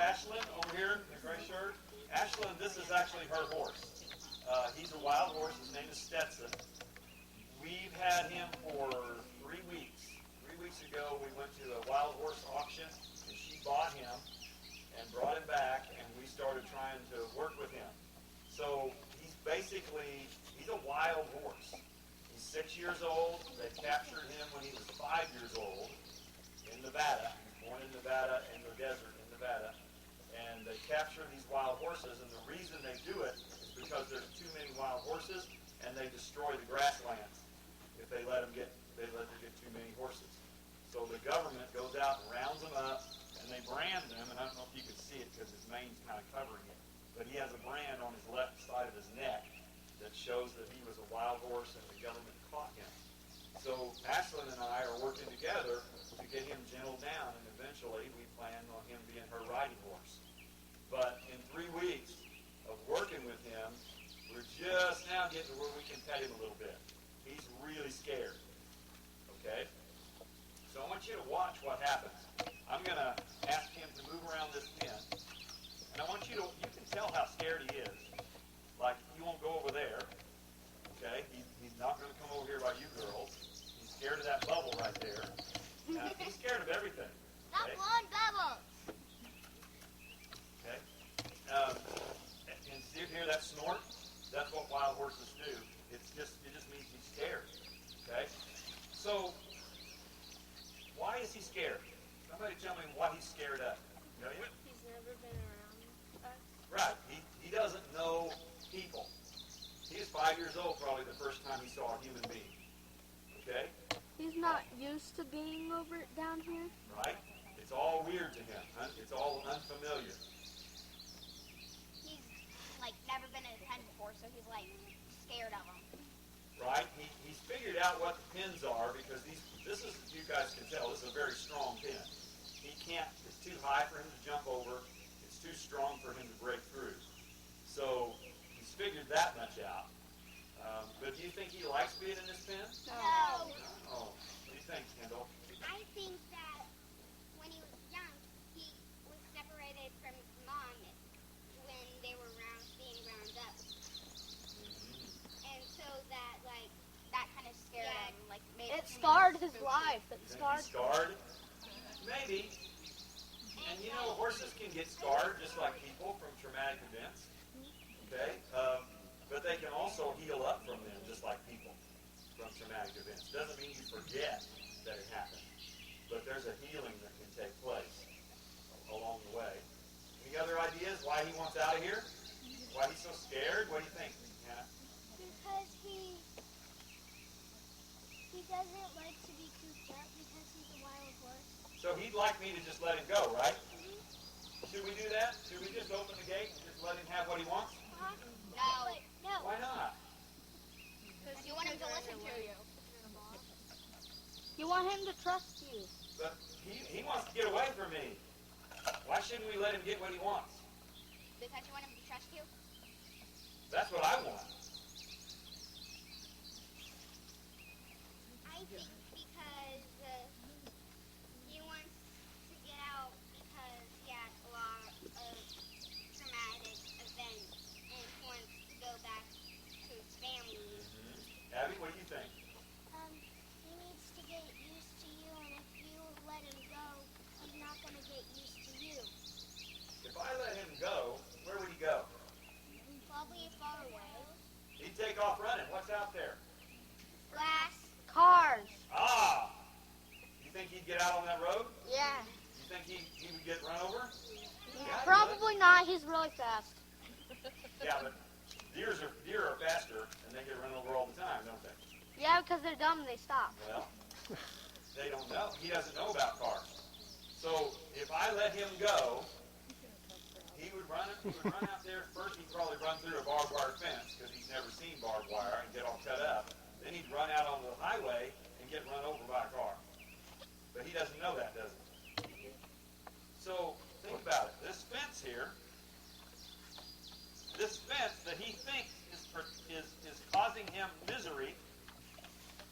Ashlyn over here in the gray shirt. Ashlyn, this is actually her horse. He's a wild horse. His name is Stetson. We've had him for 3 weeks. 3 weeks ago, we went to a wild horse auction, and she bought him and brought him back, and we started trying to work with him. So he's a wild horse. He's 6 years old. They captured him when he was 5 years old in Nevada. He was born in Nevada, in the desert in Nevada. And they capture these wild horses, and the reason they do it is because there's too many wild horses, and they destroy the grasslands if they let them get too many horses. So the government goes out and rounds them up, and they brand them, and I don't know if you can see it because his mane's kind of covering it, but he has a brand on his left side of his neck that shows that he was a wild horse and the government caught him. So Ashlyn and I are working together to get him gentled down, and eventually we plan on him being her riding horse. But in 3 weeks of working with him, we're just now getting to where we can pet him a little bit. He's really scared. Okay? So I want you to watch what happens. I'm going to ask him to move around this pen. And I want you can tell how scared he is. Like, he won't go over there. Okay? He's not going to come over here by you girls. He's scared of that bubble right there. Now, he's scared of everything. Stop blowing bubbles. Okay? And see here that snort? That's what wild horses do. It just means he's scared. Okay? So, why is he scared? Somebody tell me what he's scared of. You know, He's never been around us. right. He doesn't know people. He was 5 years old probably the first time he saw a human being. Okay? He's not used to being over down here. Right? It's all weird to him. It's all unfamiliar. He's never been in a pen before, so he's scared of them. Right? He's figured out what the pins are because this is, you guys can tell, this is a very strong pin. It's too high for him to jump over. It's too strong for him to break through. So he's figured that much out. But do you think he likes being in this pen? No. Oh, what do you think, Kendall? I think that when he was young, he was separated from his mom when they were being rounded up. And so that kind of scared him. Made It him scarred his spooky. life. It You think scarred. he's scarred? Maybe. And you know, horses can get scarred just like people from traumatic events. Okay? But they can also heal up from them just like people from traumatic events. Doesn't mean you forget that it happened. But there's a healing that can take place along the way. Any other ideas why he wants out of here? Why he's so scared? What do you think, Hannah? Because he doesn't like to be cooped up because he's a wild horse. So he'd like me to just let him go, right? Should we do that? Should we just open the gate and just let him have what he wants? No. Why not? Because you want him to listen to you. You want him to trust you. But he wants to get away from me. Why shouldn't we let him get what he wants? Because you want him to trust you? That's what I want. I think because he wants to get out because he had a lot of traumatic events and he wants to go back to his family. Abby, what do you think? He needs to get used to you, and if you let him go, he's not going to get used to you. If I let him go, where would he go? Probably far away. He'd take off running. What's out there? Glass. Cars. Ah! You think he'd get out on that road? Yeah. You think he would get run over? Yeah, he Probably not. He's really fast. would. Yeah, but deer are faster, and they get run over all the time, don't they? Yeah, because they're dumb and they stop. Well, they don't know. He doesn't know about cars. So if I let him go, he would run out there. First, he'd probably run through a barbed wire fence because he's never seen barbed wire and get all cut up. Then he'd run out on the highway and get run over by a car. But he doesn't know that, does he? So think about it. This fence here, this fence that he thinks is causing him misery,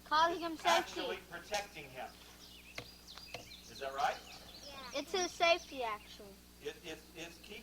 Causing him safety. actually protecting him. Is that right? Yeah. It's his safety, actually. It